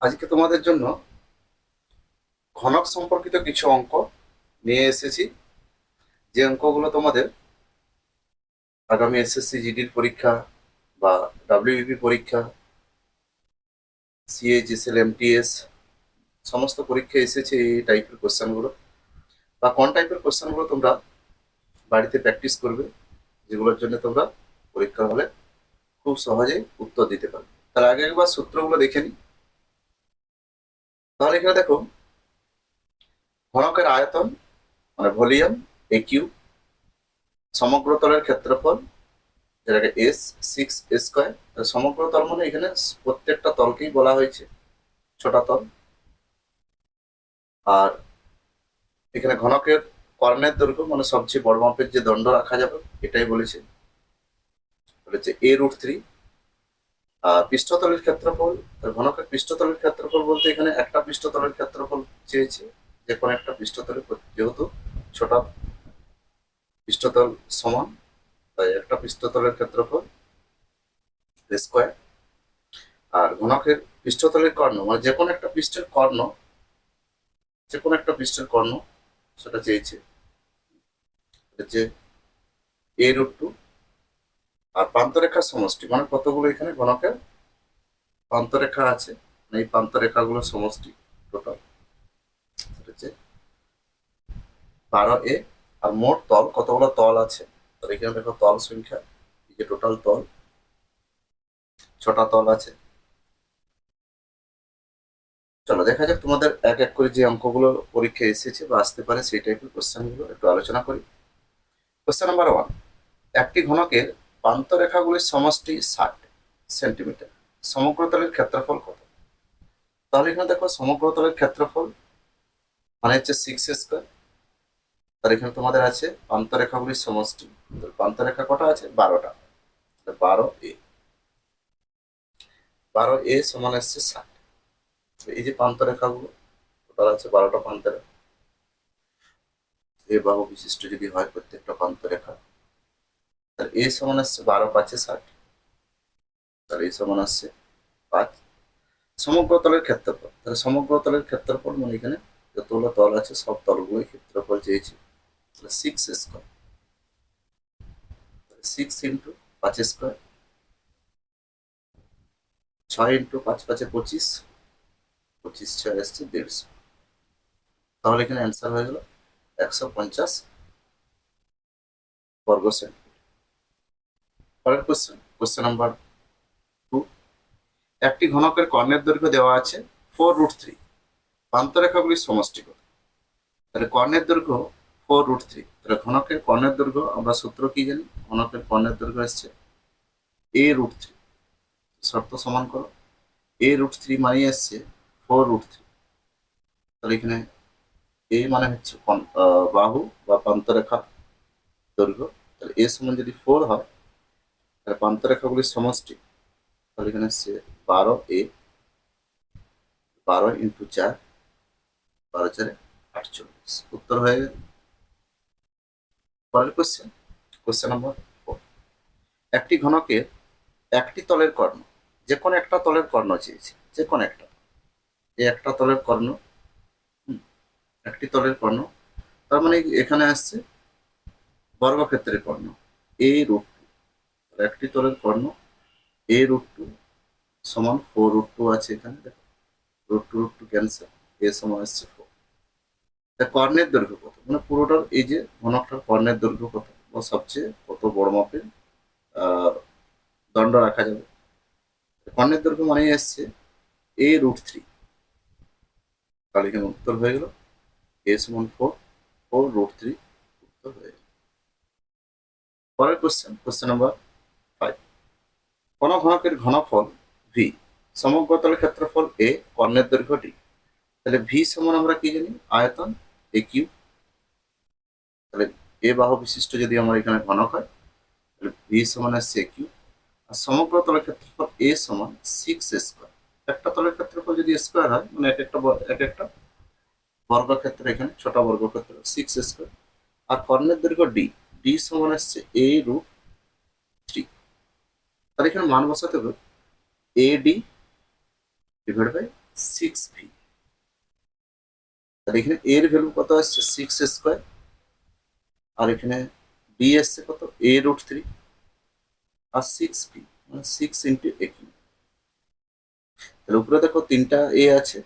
আজকে তোমাদের জন্য ঘনক সম্পর্কিত কিছু অঙ্ক নিয়ে এসেছি, যে অঙ্কগুলো তোমাদের আগামী এসএসসি জিডির পরীক্ষা বা ডাব্লিউবিপি পরীক্ষা, সিএইচএসএল, এমটিএস সমস্ত পরীক্ষায় এসেছে এই টাইপের কোশ্চেনগুলো। বা কোন টাইপের কোশ্চেনগুলো তোমরা বাড়িতে প্র্যাকটিস করবে, যেগুলোর জন্য তোমরা পরীক্ষা হলে খুব সহজেই উত্তর দিতে পারবে। তার আগে একবার সূত্রগুলো দেখে নিই। তাহলে এখানে দেখো, ঘনকের আয়তন মানে ভলিউম এ কিউ, সমগ্র তলের ক্ষেত্রফল যেটাকে এস 6 স্কোয়ার। সমগ্র তল মানে এখানে প্রত্যেকটা তলকেই বলা হয়েছে ছোট তল। আর এখানে ঘনকের কর্ণের দৈর্ঘ্য মানে সবচেয়ে বড় মাপের যে দণ্ড রাখা যাবে এটাই বলেছে, বলেছে A√3। পৃষ্ঠতলের ক্ষেত্রফল, ঘনকের পৃষ্ঠতলের ক্ষেত্রফল বলতে এখানে একটা পৃষ্ঠতলের ক্ষেত্রফল চেয়েছে, যে কোনো একটা পৃষ্ঠতলে, যেহেতু ছোট পৃষ্ঠতল সমান তাই একটা পৃষ্ঠতলের ক্ষেত্রফল স্কোয়ার। আর ঘনকের পৃষ্ঠতলের কর্ণ মানে যে কোনো একটা পৃষ্ঠের কর্ণ সেটা চেয়েছে, হচ্ছে A√2। আর প্রান্তরেখার সমষ্টি মানে কতগুলো এখানে ঘনকের প্রান্তরেখা আছে, মানে এই প্রান্তরেখাগুলোর সমষ্টি টোটাল হচ্ছে 12A। আর মোট তল কতগুলো তল আছে, তাহলে এখানে দেখো তল সংখ্যা, এই যে টোটাল তল 6টা তল আছে। চলো দেখা যাক তোমাদের এক এক করে যে অঙ্কগুলো পরীক্ষায় এসেছে বা আসতে পারে সেই টাইপের কোশ্চেন গুলো একটু আলোচনা করি। কোশ্চেন নাম্বার 1, একটি ঘনকের প্রান্তরেখাগুলির সমষ্টি 60 সেন্টিমিটার, সমগ্রতলের ক্ষেত্রফল কত? তাহলে এখানে দেখো সমগ্রতলের ক্ষেত্রফল মানে হচ্ছে 6 স্কোয়ার। তাহলে এখানে তোমাদের আছে প্রান্তরেখাগুলির সমষ্টি, প্রান্তরেখা কটা আছে? 12টা। 12A, 12A সমান আসছে 60। এই যে প্রান্তরেখাগুলো টোটাল আছে 12টা প্রান্তরেখা, এ বাহু বিশিষ্ট যদি হয় প্রত্যেকটা প্রান্তরেখা, তাহলে এ সমান আসছে 12×5=60। তাহলে এই সমান আসছে 5। সমগ্রতলের ক্ষেত্রফল, তাহলে সমগ্রতলের ক্ষেত্রফল মানে এখানে যতগুলো তল আছে সব তলগুলোই ক্ষেত্রফল চেয়েছি, তাহলে 6 স্কোয়ার। 6 × 5 স্কোয়ার, 6 × 5=25, 25 6 আসছে 150। তাহলে এখানে অ্যান্সার হয়ে গেল 150 বর্গ সেন্টিমিটার। পরের কোশ্চেন, কোশ্চেন নাম্বার 2, একটি ঘনকের কর্ণের দৈর্ঘ্য দেওয়া আছে 4√3, প্রান্তরেখাগুলির সমষ্টি কত? তাহলে কর্ণের দৈর্ঘ্য 4√3, তাহলে ঘনকের কর্ণের দৈর্ঘ্য আমরা সূত্র কি জানি? ঘনকের কর্ণের দৈর্ঘ্য আসছে A√3। শর্ত সমান করো, A√3 মানে আসছে 4√3। তাহলে এখানে এ মানে হচ্ছে বাহু বা প্রান্তরেখা দৈর্ঘ্য, তাহলে এ সমান যদি 4 হয় তাহলে প্রান্তরেখাগুলির সমষ্টি, তাহলে এখানে আসছে 12A, 12 × 4, 12×4=48। উত্তর হয়ে গেল। পরের কোশ্চেন, কোশ্চেন নাম্বার 4, একটি ঘনকের একটি তলের কর্ণ, যে কোনো একটা তলের কর্ণ চেয়েছে, যে কোনো একটা, এই একটা তলের কর্ণ, একটি তলের কর্ণ, তার মানে এখানে আসছে বর্গক্ষেত্রের কর্ণ A√2। একটি তলের কর্ণ A√2 সমান 4√2 আছে, এখানে দেখো √2 ক্যান্সেল, এ সমান আসছে 4। তা কর্ণের দৈর্ঘ্য কত, মানে পুরোটার এই যে ঘনকটার কর্ণের দৈর্ঘ্য কত ও সবচেয়ে কত বড় মাপের দণ্ড রাখা যাবে? কর্ণের দৈর্ঘ্য মানে আসছে A√3। তাহলে এখানে উত্তর হয়ে গেল এ সমান 4, 4√3 উত্তর হয়ে গেল। পরের কোশ্চেন, কোশ্চেন নাম্বার 5, কোন ঘনকের ঘনফল ভি, সমগ্রতলের ক্ষেত্রফল এ, কর্ণের দৈর্ঘ্য ডি। তাহলে ভি সমান আমরা কি জানি? আয়তন এ কিউ। তাহলে এ বাহু বিশিষ্ট যদি আমার এখানে ঘনক হয় তাহলে ভি সমান আসছে এ কিউ। আর সমগ্র তলের ক্ষেত্রফল এ সমান 6 স্কোয়ার। একটা তলের ক্ষেত্রফল যদি স্কোয়ার হয় মানে এক একটা বর্গক্ষেত্র, এখানে ছোট বর্গক্ষেত্র 6 স্কোয়ার। আর কর্ণের দৈর্ঘ্য ডি, ডি সমান আসছে A√3। তাহলে এখানে মান বসাতে হবে AD/√3 6v। তাহলে এখানে এর ভ্যালু কত আসছে 6 স্কোয়ার, আর এখানে বি আসছে কত a√3, আর 6v মানে 6 × a কিউব। তাহলে উপরে দেখো 3টা এ আছে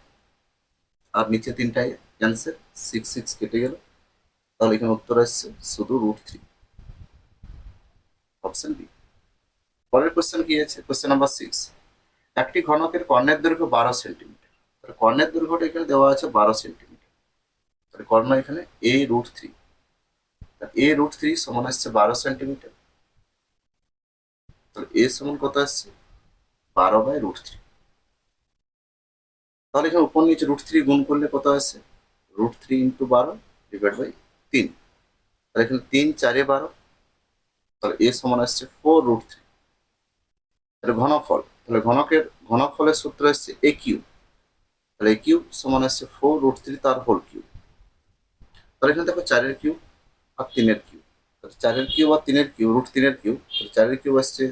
আর নিচে 3টা এ, ক্যান্সেল, 6 কেটে গেল। তাহলে এখানে উত্তর আসছে শুধু √3, অপশন বি। পরের কোশ্চেন কি আছে, কোশ্চেন নাম্বার 6। একটি ঘনকের কর্ণের দৈর্ঘ্য 12 সেন্টিমিটার। তাহলে কর্ণের দৈর্ঘ্যটা এখানে দেওয়া আছে 12 সেন্টিমিটার। তাহলে কর্ণ এখানে a√3, a√3 সমান আসছে 12 সেন্টিমিটার। তাহলে এ সমান কত আসছে 12/√3। তাহলে এখানে উপর নিচে √3 গুণ করলে কত আসছে √3 × 12/3। তাহলে এখানে 3 4 12, তাহলে এ সমান আসছে 4√3। তাহলে ঘনফল, তাহলে ঘনফলের সূত্র আসছে এ কিউব। তাহলে এ কিউব সমান আসছে 4√3 তার হোল কিউব। তাহলে এখানে দেখো 4 কিউব আর 3 কিউব, 4 কিউব আর 3 কিউব √3 কিউব, 4 কিউব আসছে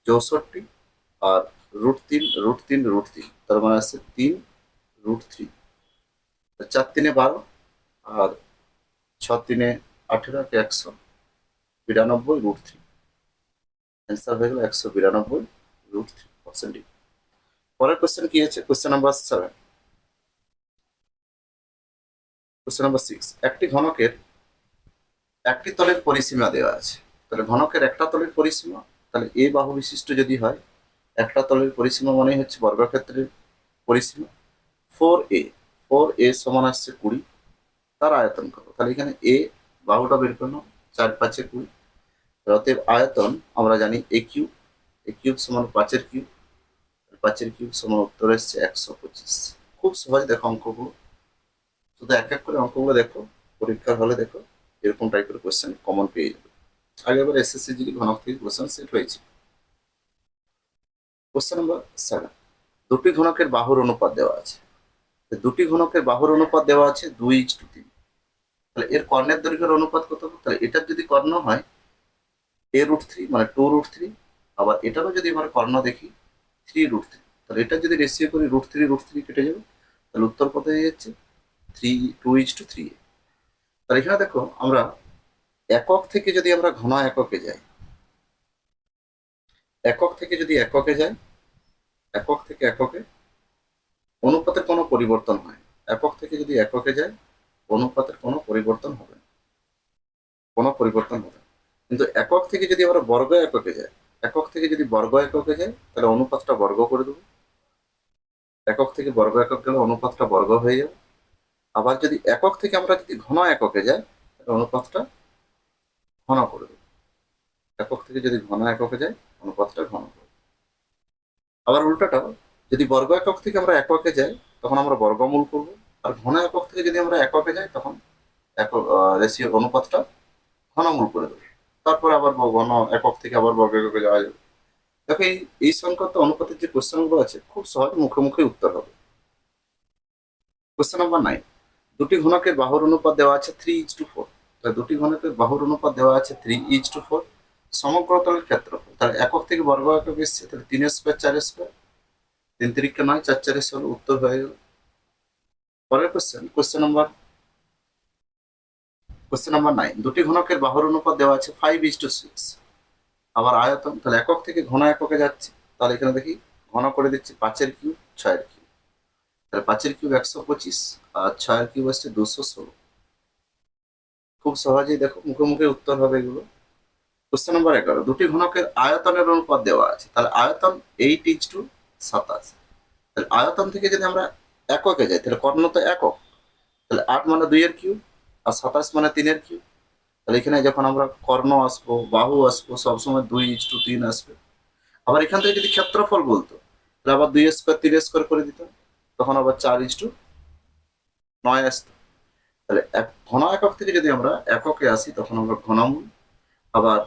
64, আর √3 তার মানে আসছে 3√3। 4 3 12, আর 6 3 18, 192√3। অ্যান্সার হয়ে গেল 192√3, অপশন ডি। পরের কোশ্চেন কি আছে, কোশ্চেন নাম্বার 7। Question number 6। একটি ঘনকের একটি তলের পরিসীমা দেওয়া আছে। তাহলে ঘনকের একটা তলের পরিসীমা, তাহলে এ বাহু বিশিষ্ট যদি হয়, একটা তলের পরিসীমা মানে হচ্ছে বর্গক্ষেত্রের পরিসীমা। 4a, 4a সমান আসছে 20, তার আয়তন কত। তাহলে এখানে এ বাহুটা বের করলো, 4 5 20। অতএব আয়তন আমরা জানি এ কিউব সমান 5 কিউব, 5 কিউব সমান উত্তর এসছে 125। খুব সহজ দেখো অঙ্কগুলো, শুধু এক এক করে অঙ্কগুলো দেখো, পরীক্ষার হলে দেখো এরকম টাইপের কোশ্চেন কমন পেয়ে যাবে। আগেরবার এসএসসি জিডি ঘনক থেকে কোশ্চেন সেট হয়েছে। Question number 7। দুটি ঘনকের বাহুর অনুপাত দেওয়া আছে। দুটি ঘনকের বাহুর অনুপাত দেওয়া আছে 2:3। তাহলে এর কর্ণের দৈর্ঘ্যের অনুপাত কত হবে? তাহলে এটার যদি কর্ণ হয় a√3 মানে 2√3, আবার এটারও যদি আমরা কর্ণ দেখি 3√3, তাহলে এটা যদি রেশিও করি √3 কেটে যাবে। তাহলে উত্তর কত হয়ে যাচ্ছে 2:3। তাহলে এখানে দেখো আমরা একক থেকে যদি আমরা ঘন এককে যাই, একক থেকে যদি এককে যাই, একক থেকে এককে অনুপাতের কোনো পরিবর্তন হয়। একক থেকে যদি এককে যায় অনুপাতের কোনো পরিবর্তন হবে না, কোনো পরিবর্তন হবে না। কিন্তু একক থেকে যদি আমরা বর্গ এককে যাই, একক থেকে যদি বর্গ এককে যাই তাহলে অনুপাতটা বর্গ করে দেবো। একক থেকে বর্গ একক গেলে অনুপাতটা বর্গ হয়ে যাবে। আবার যদি একক থেকে আমরা যদি ঘন এককে যাই তাহলে অনুপাতটা ঘন করে দেবো। একক থেকে যদি ঘন এককে যাই অনুপাতটা ঘন করে দেবো। আবার উল্টাটাও, যদি বর্গ একক থেকে আমরা এককে যাই তখন আমরা বর্গমূল করব, আর ঘন একক থেকে যদি আমরা এককে যাই তখন রেশিওর অনুপাতটা ঘনমূল করে দেবো। তারপরে আবার ঘন একক থেকে আবার বর্গ এককে যাওয়া যাবে। দেখো এই সংক্রান্ত অনুপাতের যে কোশ্চেনগুলো আছে খুব সহজ, মুখে মুখে উত্তর হবে। Question number 9। দুটি ঘনকের বাহুর অনুপাত দেওয়া আছে 3:4। তাহলে দুটি ঘনকের বাহুর অনুপাত দেওয়া আছে 3:4। সমগ্রতলের ক্ষেত্রফল, তাহলে একক থেকে বর্গ একক এসছে, তাহলে 3 স্কোয়ার 4 স্কোয়ার, 3 3 9, 4 4 16, উত্তর হয়ে গেল। পরের কোশ্চেন, কোশ্চেন নাম্বার 9। দুটি ঘনকের বাহুর অনুপাত দেওয়া আছে 5:6। আবার আয়তন, তাহলে একক থেকে ঘন এককে যাচ্ছে, তাহলে এখানে দেখি ঘন করে দিচ্ছি 5 কিউব 6 কিউব, তাহলে 5 কিউব 125, আর 6 কিউব আসছে 216। খুব সহজেই দেখো মুখে মুখে উত্তর হবে এগুলো। Question number 11। দুটি ঘনকের আয়তনের অনুপাত দেওয়া আছে, তাহলে আয়তন 8:27। তাহলে আয়তন থেকে যদি আমরা এককে যাই তাহলে কর্ণ তো একক, তাহলে 8 মানে 2 এর কিউব, আর 27 মানে 3 এর কিউব। তাহলে এখানে যখন আমরা কর্ণ আসবো বাহু আসবো সবসময় 2:3 আসবে। আবার এখান থেকে যদি ক্ষেত্রফল বলতো তাহলে আবার 2 স্কোয়ার 3 স্কোয়ার করে দিতাম, তখন আবার 4:9 আসতো। তাহলে ঘন একক থেকে যদি আমরা এককে আসি তখন আমরা ঘনমূল, আবার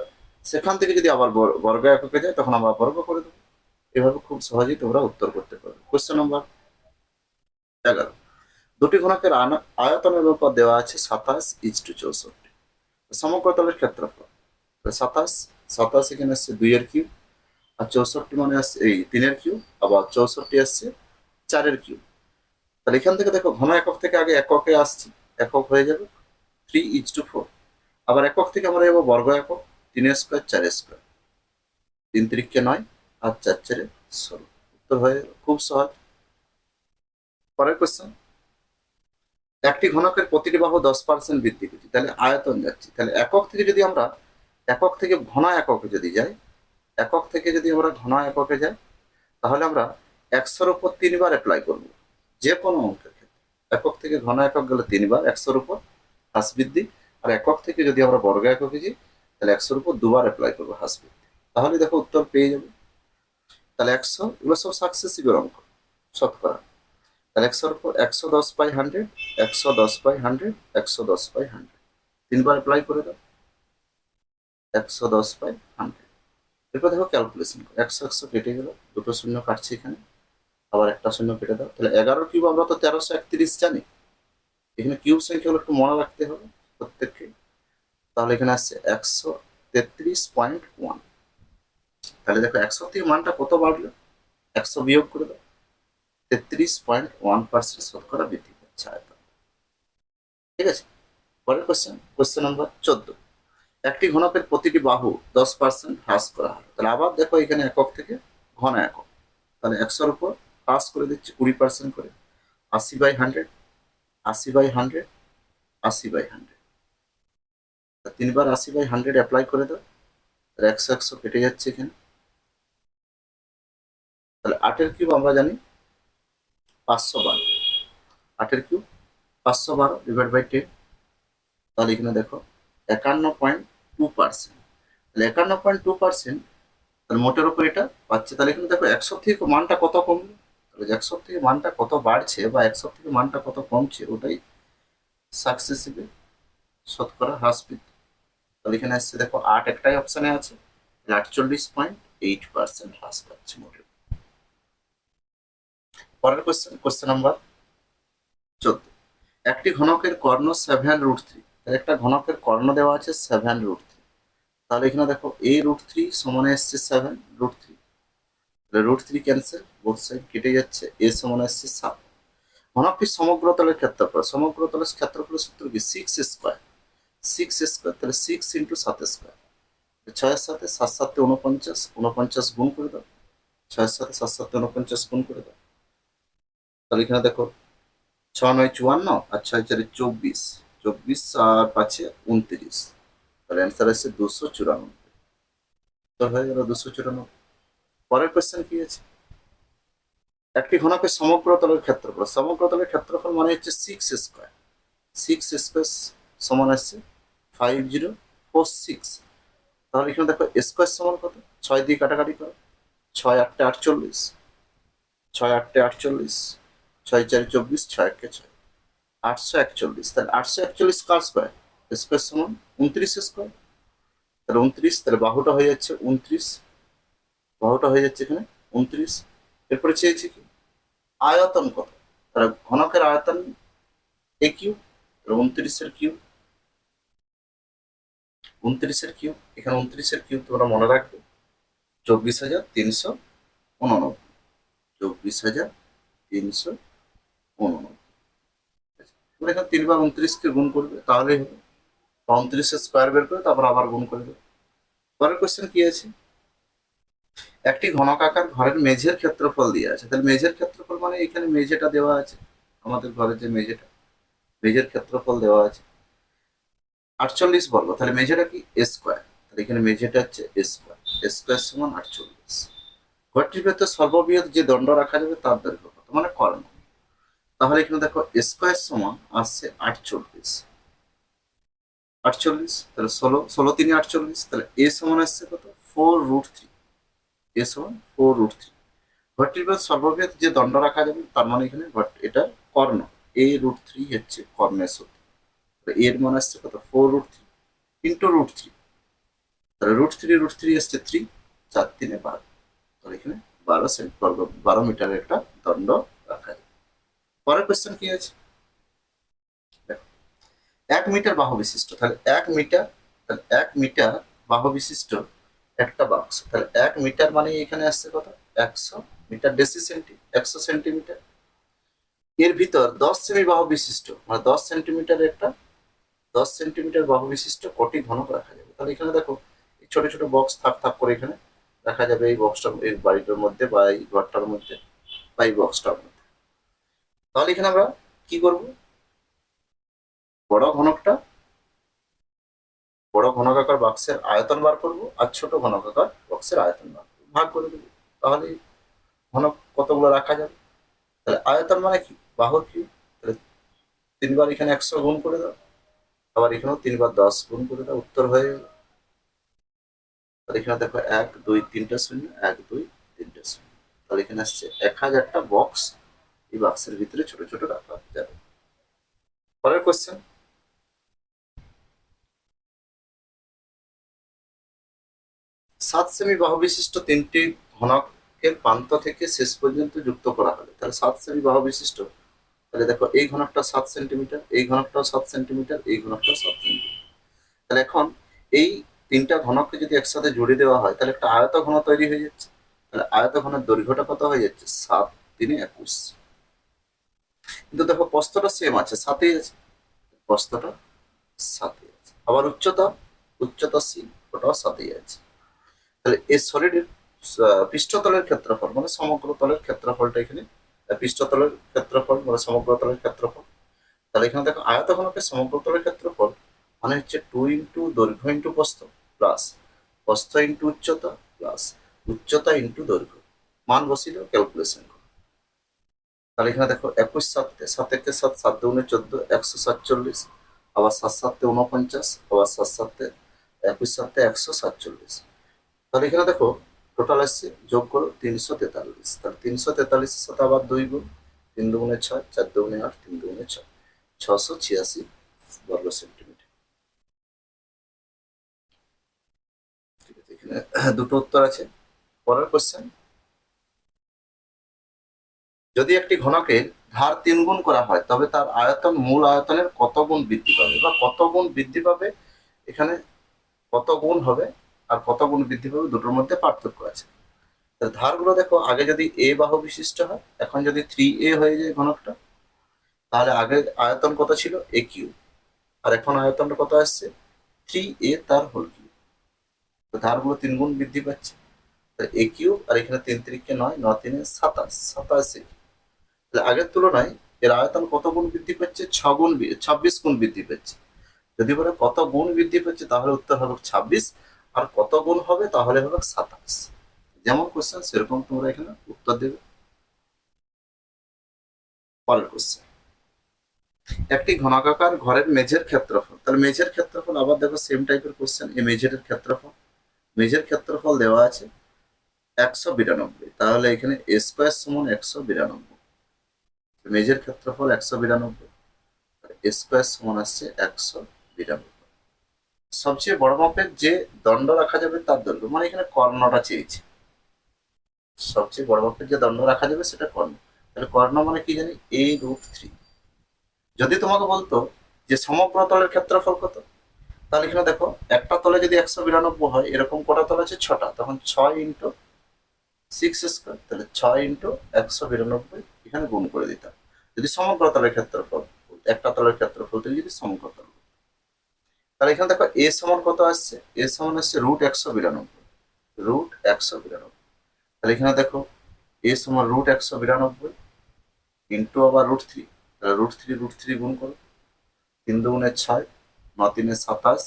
সেখান থেকে যদি আবার বর্গ এককে যায় তখন আমরা বর্গ করে দেবো। এভাবে খুব সহজেই তোমরা উত্তর করতে পারবে। Question number 11। দুটি ঘনকের আয়তনের অনুপাত দেওয়া আছে 27:64। সমগ্রতলের ক্ষেত্রফল, 27 এখানে আসছে 2 এর কিউব, আর 64 মানে আসছে এই 3 এর কিউব, আবার 64 আসছে 4-এর কিউব। তাহলে এখান থেকে দেখো ঘন একক থেকে আগে এককে আসছি, একক হয়ে যাবে 3:4। আবার একক থেকে আমরা যাবো বর্গ একক, 3 স্কোয়ার 4 স্কোয়ার, 3 3 9 আর 4 4 16। উত্তর হয়ে গেল, খুব সহজ। পরের কোশ্চেন, একটি ঘনকের প্রতিটি বাহু 10% বৃদ্ধি করছি, তাহলে আয়তন যাচ্ছি। তাহলে একক থেকে যদি আমরা একক থেকে ঘন এককে যদি যাই, একক থেকে যদি আমরা ঘন এককে যাই, তাহলে আমরা 100-র উপর 3 বার অ্যাপ্লাই করব যে কোনো অঙ্কের ক্ষেত্রে। একক থেকে ঘন একক গেলে 3 বার 100-র উপর হ্রাস বৃদ্ধি, আর একক থেকে যদি আমরা বর্গ এককে যাই তাহলে 100-র উপর 2 বার অ্যাপ্লাই করবো হ্রাস বৃদ্ধি। তাহলে দেখো উত্তর পেয়ে যাবে। তাহলে 100, এগুলো সব সাকসেসিভের অঙ্ক, শতকরা। তাহলে 100-র উপর 110/100, 110/100, 110/100, 3 বার অ্যাপ্লাই করে দাও, 110/100। এরপর দেখো ক্যালকুলেশন, 100 100 কেটে গেল, দুটো শূন্য কাটছে এখানে, আবার একটা শূন্য কেটে দাও। তাহলে 11 কিউব আমরা তো 1331 জানি, এখানে কিউব সংখ্যা হলো একটু মনে রাখতে হবে প্রত্যেককে। তাহলে এখানে আসছে 133.1। তাহলে দেখো 100 থেকে মানটা কত বাড়লো, 100 বিয়োগ করে দাও, 33.1% শতকরা বৃদ্ধি পাচ্ছে আয়তন। ঠিক আছে, পরের কোশ্চেন, কোশ্চেন নাম্বার 14। একটি ঘনকের প্রতিটি বাহু 10% হ্রাস করা হয়। তাহলে আবার দেখো এখানে একক থেকে ঘন একক, তাহলে 100-র উপর হ্রাস করে দিচ্ছি 20% করে, 80/100, 80/100, 80/100। 3 বার 80/100 অ্যাপ্লাই করে দাও, তাহলে 100 100 কেটে যাচ্ছে এখানে। তাহলে 8-এর কিউব আমরা জানি 512, 8-এর কিউব 512 ডিভাইড বাই 10। তাহলে এখানে দেখো 51.2%। তাহলে 51.2%, তাহলে মোটের উপর এটা পাচ্ছে। তাহলে এখানে দেখো 100 থেকে মানটা কত কমবে, তাহলে 100 থেকে মানটা কত বাড়ছে বা 100 থেকে মানটা কত কমছে, ওটাই সাকসেসিভে শতকরা হ্রাস বৃদ্ধি। তাহলে এখানে আসছে দেখো 8 একটাই অপশানে আছে, 48.8% হ্রাস পাচ্ছে মোটের। পরের কোশ্চেন, কোশ্চেন নাম্বার 14। একটি ঘনকের কর্ণ 7√3। তাহলে একটা ঘনকের কর্ণ দেওয়া আছে 7√3। তাহলে এখানে দেখো a√3 সমানে এসছে 7√3, তাহলে √3 ক্যান্সেল, বোথ সাইড কেটে যাচ্ছে, a সমানে এসছে 7। ঘনকটির সমগ্র তলের ক্ষেত্রফল, সমগ্র তলের ক্ষেত্রফলের সূত্র কি 6 স্কোয়ার, 6 স্কোয়ার, তাহলে 6 ইন্টু 7 স্কোয়ার, 6-এর সাথে 7 7 49, 49 গুণ করে দাও, 6-এর সাথে 7 7 49 গুণ করে দাও। তাহলে এখানে দেখো 6 9 54 আর 6 4 24, 24 আর 5 29, তাহলে অ্যান্সার আসছে 294। তো হয়ে গেল 294। পরের কোয়েশ্চেন কি আছে, একটি ঘনকের সমগ্র তলের ক্ষেত্রফল, সমগ্র তলের ক্ষেত্রফল মানে হচ্ছে 6 স্কোয়ার, 6 স্কোয়ার সমান আসছে 5046। তাহলে এখানে দেখো স্কোয়ার সমান কত, 6 দিয়ে কাটাকাটি করো, 6 8 48, 6 8 48, 6 4 24, 6 1 6, 841। তাহলে 841 কার স্কোয়ার, স্কোয়ার সমান 29 স্কোয়ার, তাহলে 29, তাহলে বাহুটা হয়ে যাচ্ছে 29, বাহুটা হয়ে যাচ্ছে এখানে 29। এরপরে চেয়েছি কি আয়তন কত, তাহলে ঘনকের আয়তন এ কিউব, 29-এর কিউব, 29-এর কিউব, এখানে 29-এর কিউব তোমরা মনে রাখবে 24,389, 24,389। তোমরা এখানে 3 বার 29-কে গুণ করবে তাহলেই হবে, 29-এর স্কোয়ার বের করে তারপর আবার গুণ করে দেবে। পরের কোয়েশ্চেন কি আছে, একটি ঘনকাকার ঘরের মেঝের ক্ষেত্রফল দিয়ে আছে। তাহলে মেঝের ক্ষেত্রফল মানে এখানে মেঝেটা দেওয়া আছে, আমাদের ঘরের যে মেঝেটা, মেঝের ক্ষেত্রফল দেওয়া আছে 48 বর্গ। তাহলে মেঝেটা কি স্কোয়ার, তাহলে এখানে মেঝেটা হচ্ছে স্কোয়ার, স্কোয়ার সমান 48। ঘরটির ভেতর সর্ববৃহৎ যে দণ্ড রাখা যাবে তার দৈর্ঘ্য কত, মানে কর্ণ। তাহলে এখানে দেখো স্কোয়ার সমান আসছে 48, 48, তাহলে 16 16 3 48, তাহলে এ সমান আসছে কত 4√3, এ সমান 4√3। ঘরটির ভেতর সর্ববৃহৎ যে দণ্ড রাখা যাবে তার মানে এখানে এটা কর্ণ, a√3 হচ্ছে কর্ণের সূত্র। এর মান আসছে কত 4√3 ইন্টু √3, তাহলে √3 আসছে 3, 4 3 12, তাহলে এখানে 12 সেন্ট বর্গ, 12 মিটারের একটা দণ্ড রাখা যায়। পরের কোয়েশ্চেন কি আছে, 1 মিটার বাহু বিশিষ্ট, তাহলে 1 মিটার, তাহলে 1 মিটার বাহু বিশিষ্ট একটা বাক্স। তাহলে 1 মিটার মানে এখানে আসছে কত 100 মিটার, ডেসি সেন্টি 100 সেন্টিমিটার, এর ভিতর 10 সেমি বাহু বিশিষ্ট মানে 10 সেন্টিমিটার একটা 10 সেন্টিমিটার বাহু বিশিষ্ট কটি ঘনক রাখা যাবে। তাহলে এখানে দেখো এই ছোট ছোট বক্স থাক থাক করে এখানে রাখা যাবে, এই বক্সটা এই বাড়িটার মধ্যে বা এই ঘরটার মধ্যে বা এই বক্সটার মধ্যে। তাহলে এখানে আমরা কি করব, বড় ঘনকটা বড় ঘনকাকার বাক্সের আয়তন বার করব আর ছোট ঘনকাকার বক্সের আয়তন বার করবো, ভাগ করে দেবো। তাহলে ঘনক কতগুলো রাখা যাবে। তাহলে আয়তন মানে কি, বাহুর কি, তাহলে 3 বার এখানে 100 গুণ করে দাও, আবার এখানেও 3 বার 10 গুণ করে দাও, উত্তর হয়ে গেল। তাহলে এখানে দেখো 1 2 3টা শূন্য, 1 2 3টা শূন্য। তাহলে এখানে আসছে 1000টা বক্স এই বাক্সের ভিতরে ছোট ছোট রাখা যাবে। পরের কোশ্চেন, 7 সেমি বাহু বিশিষ্ট 3টি ঘনকের প্রান্ত থেকে শেষ পর্যন্ত যুক্ত করা হলে, তাহলে 7 সেমি বাহু বিশিষ্ট, তাহলে দেখো এই ঘনকটা 7 সেন্টিমিটার, এই ঘনকটাও 7 সেন্টিমিটার, এই ঘনকটাও 7 সেন্টিমিটার। তাহলে এখন এই 3টা ঘনককে যদি একসাথে জুড়ে দেওয়া হয় তাহলে একটা আয়ত ঘন তৈরি হয়ে যাচ্ছে। তাহলে আয়ত ঘনের দৈর্ঘ্যটা কত হয়ে যাচ্ছে, 7 3 21। কিন্তু দেখো প্রস্থটা সেম আছে, 7ই আছে, প্রস্থটা 7ই আছে। আবার উচ্চতা, উচ্চতা সি, ওটাও 7ই আছে। তাহলে এই সলিডের পৃষ্ঠতলের ক্ষেত্রফল মানে সমগ্র তলের ক্ষেত্রফলটা এখানে, পৃষ্ঠতলের ক্ষেত্রফল মানে সমগ্র তলের ক্ষেত্রফল। তাহলে এখানে দেখো আয়ত ঘনকের সমগ্র তলের ক্ষেত্রফল মানে হচ্ছে 2 ইন্টু দৈর্ঘ্য ইন্টু প্রস্থ প্লাস প্রস্থ ইন্টু উচ্চতা প্লাস উচ্চতা ইন্টু দৈর্ঘ্য। মান বসিয়ে দাও, ক্যালকুলেশন করো। তাহলে এখানে দেখো 21 সাতে 7 একে 7 7 দুগুণে 14 147, আবার 7 7 49, আবার 7 7 21 7 147। তাহলে এখানে দেখো টোটাল আসছে, যোগ করো 343। তাহলে 343-এর সাথে আবার 2 গুণ, 3 দুগুণে 6 4 দুগুণে 8 3 দুগুণে 6, 686 বর্গ সেন্টিমিটার। ঠিক আছে, এখানে দুটো উত্তর আছে। পরের কোশ্চেন, যদি একটি ঘনকের ধার 3 গুণ করা হয় তবে তার আয়তন মূল আয়তনের কত গুণ বৃদ্ধি পাবে, বা কত গুণ বৃদ্ধি পাবে, এখানে কত গুণ হবে আর কত গুণ বৃদ্ধি পাবে দুটোর মধ্যে পার্থক্য আছে। ধারগুলো দেখো, আগে যদি এ বাহু বিশিষ্ট হয়, এখন যদি 3a হয়ে যায় ঘনকটা, তাহলে আগে আয়তন কত ছিল এ কিউ, আর এখন আয়তনটা কত আসছে 3a তার হোল কিউ। ধারগুলো 3 গুণ বৃদ্ধি পাচ্ছে, এ কিউ আর এখানে 3 3 9 9 3 27 27। তাহলে আগের তুলনায় এর আয়তন কত গুণ বৃদ্ধি পাচ্ছে, 26 গুণ বৃদ্ধি পাচ্ছে। যদি বলে কত গুণ বৃদ্ধি পাচ্ছে তাহলে উত্তর হবে 26, আর কত গুণ হবে তাহলে হবে 27। যেমন কোশ্চেন সেরকম তোমরা এখানে উত্তর দেবে। পরের কোশ্চেন, একটি ঘনকাকার ঘরের মেঝের ক্ষেত্রফল, তাহলে মেঝের ক্ষেত্রফল আবার দেখো সেম টাইপের কোশ্চেন। এই মেঝের ক্ষেত্রফল, মেঝের ক্ষেত্রফল দেওয়া আছে 192, তাহলে এখানে এ স্কোয়ার সমান 192। মেঝের ক্ষেত্রফল 192, এ স্কোয়ার সমান আসছে 192। সবচেয়ে বড় মাপের যে দণ্ড রাখা যাবে তার দৈর্ঘ্য, মানে এখানে কর্ণটা চেয়েছে, সবচেয়ে বড় মাপের যে দণ্ড রাখা যাবে সেটা কর্ণ। তাহলে কর্ণ মানে কি জানি a√3। যদি তোমাকে বলতো যে সমগ্র তলের ক্ষেত্রফল কত, তাহলে এখানে দেখো একটা তলে যদি 192 হয়, এরকম কটা তল আছে 6টা, তখন 6 ইন্টু 6 স্কোয়ার, তাহলে 6 ইন্টু 192 এখানে গুণ করে দিতাম যদি সমগ্র তলের ক্ষেত্রফল, একটা তলের ক্ষেত্রফল থেকে যদি সমগ্র তল। তাহলে এখানে দেখো এ সমান কত আসছে, এ সমান আসছে √192, √192। তাহলে এখানে দেখো এ সমান √192 ইন্টু আবার √3, তাহলে √3 গুণ করো, 3 দুগুণে 6 9 3 27,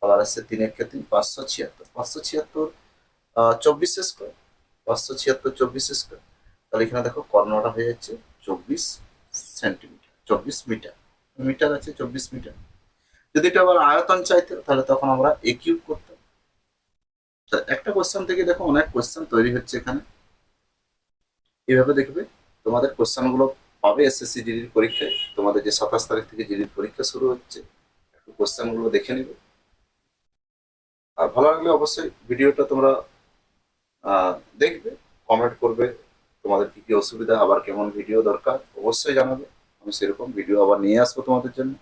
আবার আসছে 3 1 3 576, 576 24 স্কোয়ার, 576 24 স্কোয়ার। তাহলে এখানে দেখো কর্ণটা হয়ে যাচ্ছে 24 সেন্টিমিটার, 24 মিটার, মিটার আছে 24 মিটার। যদি এটা আবার আয়তন চাইতে তাহলে তখন আমরা এ কিউব করতাম। একটা কোশ্চেন থেকে দেখো অনেক কোশ্চেন তৈরি হচ্ছে এখানে, এইভাবে দেখবে তোমাদের কোশ্চেন গুলো পাবে এসএসসি জিডির পরীক্ষায়। তোমাদের যে 27 তারিখ থেকে জিডির পরীক্ষা শুরু হচ্ছে, একটু কোশ্চেন গুলো দেখে নিবে। আর ভালো লাগলে অবশ্যই ভিডিওটা তোমরা দেখবে, কমেন্ট করবে তোমাদের কি কি অসুবিধা, আবার কেমন ভিডিও দরকার অবশ্যই জানাবে। আমি সেরকম ভিডিও আবার নিয়ে আসবো তোমাদের জন্য।